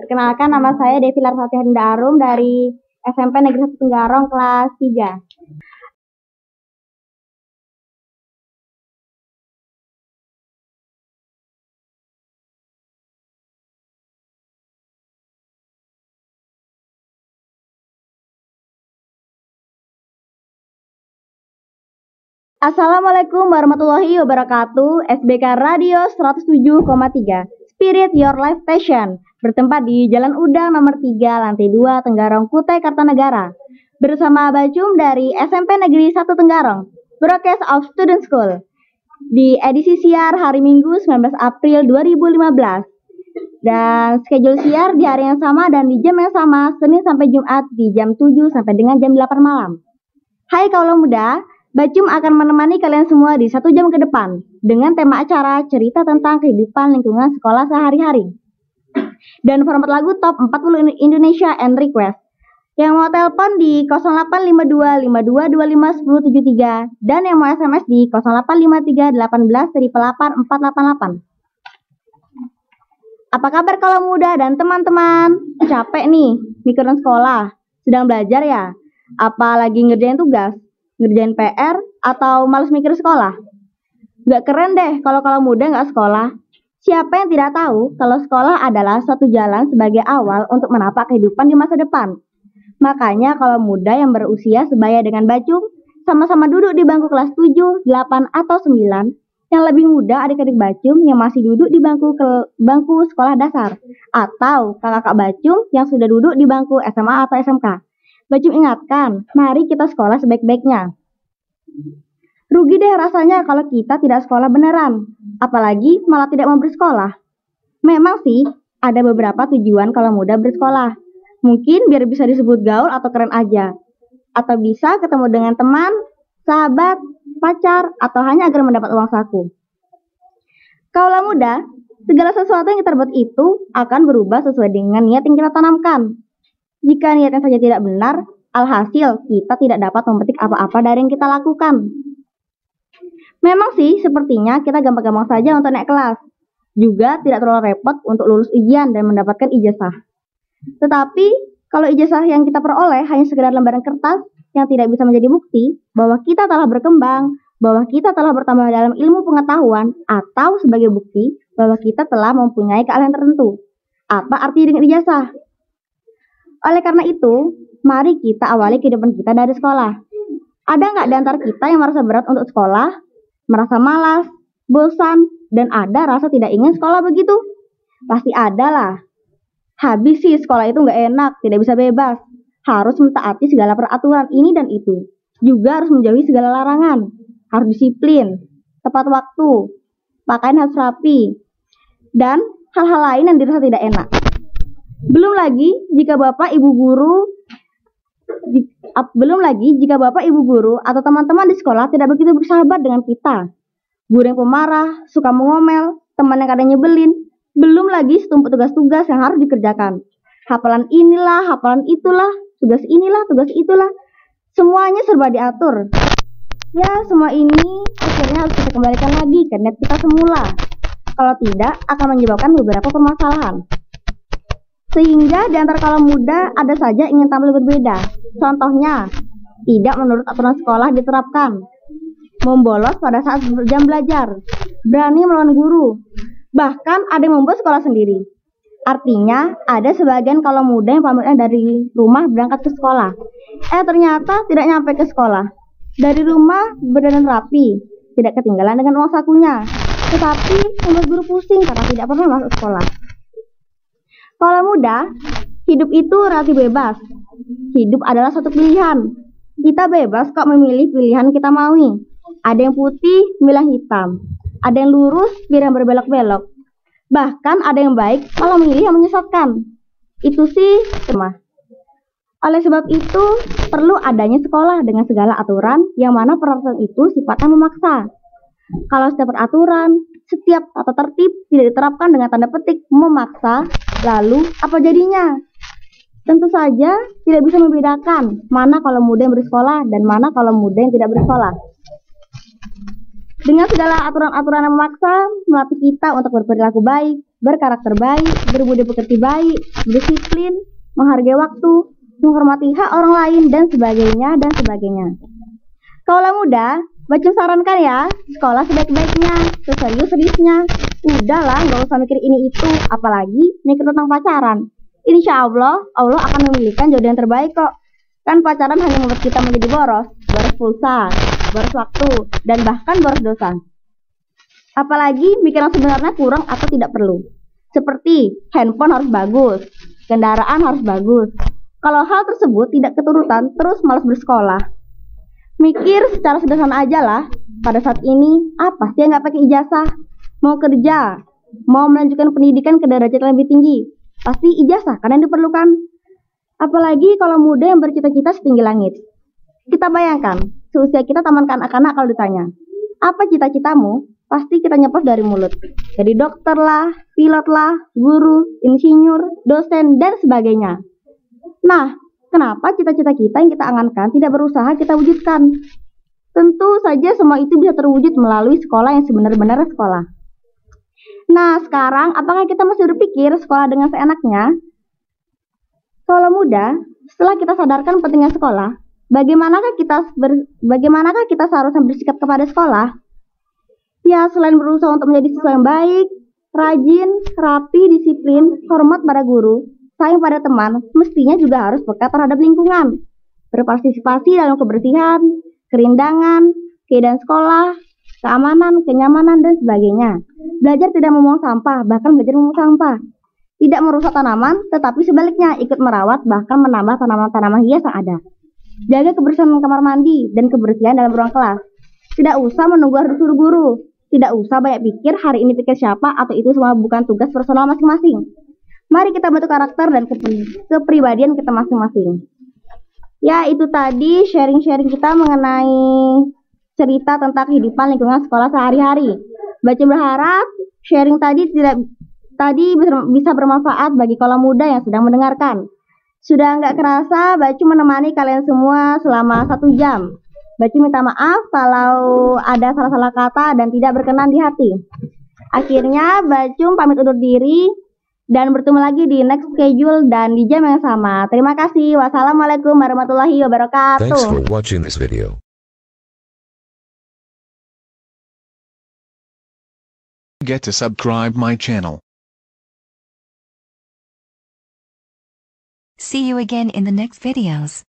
Perkenalkan, nama saya Devi Larsati Hendarum dari SMP Negeri 1 Tenggarong kelas 3. Assalamualaikum warahmatullahi wabarakatuh. SBK Radio 107,3 Spirit Your Life Passion bertempat di Jalan Udang nomor 3 lantai 2 Tenggarong, Kutai Kartanegara. Bersama Bacum dari SMP Negeri 1 Tenggarong, Broadcast of Student School. Di edisi siar hari Minggu 19 April 2015. Dan schedule siar di hari yang sama dan di jam yang sama, Senin sampai Jumat di jam 7 sampai dengan jam 8 malam. Hai kaula muda, Bacum akan menemani kalian semua di 1 jam ke depan dengan tema acara cerita tentang kehidupan lingkungan sekolah sehari-hari. Dan format lagu top 40 Indonesia and request. Yang mau telepon di 0852 5225 1073 dan yang mau SMS di 0853 18 8488. Apa kabar kaula muda dan teman-teman? Capek nih mikirin sekolah, sedang belajar ya? Apa lagi ngerjain tugas? Ngerjain PR atau malas mikir sekolah? Gak keren deh kalau muda gak sekolah. Siapa yang tidak tahu kalau sekolah adalah suatu jalan sebagai awal untuk menapak kehidupan di masa depan. Makanya kalau muda yang berusia sebaya dengan Bacum, sama-sama duduk di bangku kelas 7, 8, atau 9. Yang lebih muda adik-adik Bacum yang masih duduk di bangku sekolah dasar. Atau kakak-kakak Bacum yang sudah duduk di bangku SMA atau SMK. Bacum ingatkan, mari kita sekolah sebaik-baiknya. Rugi deh rasanya kalau kita tidak sekolah beneran, apalagi malah tidak mau bersekolah. Memang sih, ada beberapa tujuan kalau muda bersekolah. Mungkin biar bisa disebut gaul atau keren aja. Atau bisa ketemu dengan teman, sahabat, pacar, atau hanya agar mendapat uang saku. Kaulah muda, segala sesuatu yang kita buat itu akan berubah sesuai dengan niat yang kita tanamkan. Jika niatnya saja tidak benar, alhasil kita tidak dapat memetik apa-apa dari yang kita lakukan. Memang sih, sepertinya kita gampang-gampang saja untuk naik kelas. Juga tidak terlalu repot untuk lulus ujian dan mendapatkan ijazah. Tetapi, kalau ijazah yang kita peroleh hanya sekedar lembaran kertas yang tidak bisa menjadi bukti bahwa kita telah berkembang, bahwa kita telah bertambah dalam ilmu pengetahuan, atau sebagai bukti bahwa kita telah mempunyai keahlian tertentu. Apa arti dengan ijazah? Oleh karena itu, mari kita awali kehidupan kita dari sekolah. Ada nggak di antara kita yang merasa berat untuk sekolah, merasa malas, bosan, dan ada rasa tidak ingin sekolah begitu? Pasti ada lah. Habis sih sekolah itu nggak enak, tidak bisa bebas. Harus mentaati segala peraturan ini dan itu. Juga harus menjauhi segala larangan. Harus disiplin, tepat waktu, pakaian harus rapi, dan hal-hal lain yang dirasa tidak enak. Belum lagi jika Bapak Ibu guru atau teman-teman di sekolah tidak begitu bersahabat dengan kita. Guru yang pemarah, suka mengomel, teman yang kadang nyebelin, belum lagi setumpuk tugas-tugas yang harus dikerjakan. Hafalan inilah, hafalan itulah, tugas inilah, tugas itulah. Semuanya serba diatur. Ya, semua ini akhirnya harus kita kembalikan lagi ke niat kita semula. Kalau tidak, akan menyebabkan beberapa permasalahan. Sehingga di antara kaum muda ada saja ingin tampil berbeda. Contohnya, tidak menurut aturan sekolah diterapkan. Membolos pada saat jam belajar. Berani melawan guru. Bahkan ada yang membuat sekolah sendiri. Artinya, ada sebagian kaum muda yang pamitnya dari rumah berangkat ke sekolah. Ternyata tidak nyampe ke sekolah. Dari rumah berdandan rapi, tidak ketinggalan dengan uang sakunya. Tetapi membuat guru pusing karena tidak pernah masuk sekolah. Kalau muda, hidup itu relatif bebas. Hidup adalah satu pilihan. Kita bebas kok memilih pilihan kita maui. Ada yang putih, milih hitam. Ada yang lurus, pilih yang berbelok-belok. Bahkan ada yang baik, malah memilih yang menyesatkan. Itu sih cuma. Oleh sebab itu, perlu adanya sekolah dengan segala aturan yang mana peraturan itu sifatnya memaksa. Kalau setiap peraturan, setiap tata tertib tidak diterapkan dengan tanda petik memaksa, lalu apa jadinya? Tentu saja tidak bisa membedakan mana kalau muda yang bersekolah dan mana kalau muda yang tidak bersekolah. Dengan segala aturan-aturan yang memaksa, melatih kita untuk berperilaku baik, berkarakter baik, berbudi pekerti baik, berdisiplin, menghargai waktu, menghormati hak orang lain, dan sebagainya, dan sebagainya. Kaulah muda, Bacem sarankan ya, sekolah sebaik-baiknya, seserius-seriusnya. Udahlah, nggak usah mikir ini itu, apalagi mikir tentang pacaran. Insya Allah, Allah akan memilihkan jodoh yang terbaik kok. Kan pacaran hanya membuat kita menjadi boros pulsa, boros waktu, dan bahkan boros dosa. Apalagi mikir yang sebenarnya kurang atau tidak perlu. Seperti handphone harus bagus, kendaraan harus bagus. Kalau hal tersebut tidak keturutan, terus malas bersekolah. Mikir secara sederhana aja lah. Pada saat ini, apa sih yang nggak pakai ijazah? Mau kerja, mau melanjutkan pendidikan ke derajat yang lebih tinggi, pasti ijazah karena diperlukan. Apalagi kalau muda yang bercita-cita setinggi langit. Kita bayangkan, seusia kita taman kanak-kanak kalau ditanya, apa cita-citamu? Pasti kita nyeplos dari mulut. Jadi dokter lah, pilot lah, guru, insinyur, dosen, dan sebagainya. Nah, kenapa cita-cita kita yang kita angankan tidak berusaha kita wujudkan? Tentu saja semua itu bisa terwujud melalui sekolah yang sebenar-benar sekolah. Nah, sekarang apakah kita masih berpikir sekolah dengan seenaknya? Kalau muda, setelah kita sadarkan pentingnya sekolah, bagaimanakah kita seharusnya bersikap kepada sekolah? Ya, selain berusaha untuk menjadi siswa yang baik, rajin, rapi, disiplin, hormat pada guru, sayang pada teman, mestinya juga harus peka terhadap lingkungan, berpartisipasi dalam kebersihan, kerindangan, keadaan sekolah, keamanan, kenyamanan, dan sebagainya. Belajar tidak membuang sampah, bahkan belajar membuang sampah. Tidak merusak tanaman, tetapi sebaliknya ikut merawat, bahkan menambah tanaman-tanaman hias yang ada. Jaga kebersihan kamar mandi dan kebersihan dalam ruang kelas. Tidak usah menunggu harus suruh guru. Tidak usah banyak pikir hari ini pikir siapa atau itu semua bukan tugas personal masing-masing. Mari kita bentuk karakter dan kepribadian kita masing-masing. Ya, itu tadi sharing-sharing kita mengenai cerita tentang kehidupan lingkungan sekolah sehari-hari. Baca berharap sharing tadi bisa bermanfaat bagi kaula muda yang sedang mendengarkan. Sudah nggak kerasa Bacu menemani kalian semua selama 1 jam. Bacu minta maaf kalau ada salah-salah kata dan tidak berkenan di hati. Akhirnya Bacu pamit undur diri dan bertemu lagi di next schedule dan di jam yang sama. Terima kasih. Wassalamualaikum warahmatullahi wabarakatuh. Thanks for watching this video. Get to subscribe my channel. See you again in the next videos.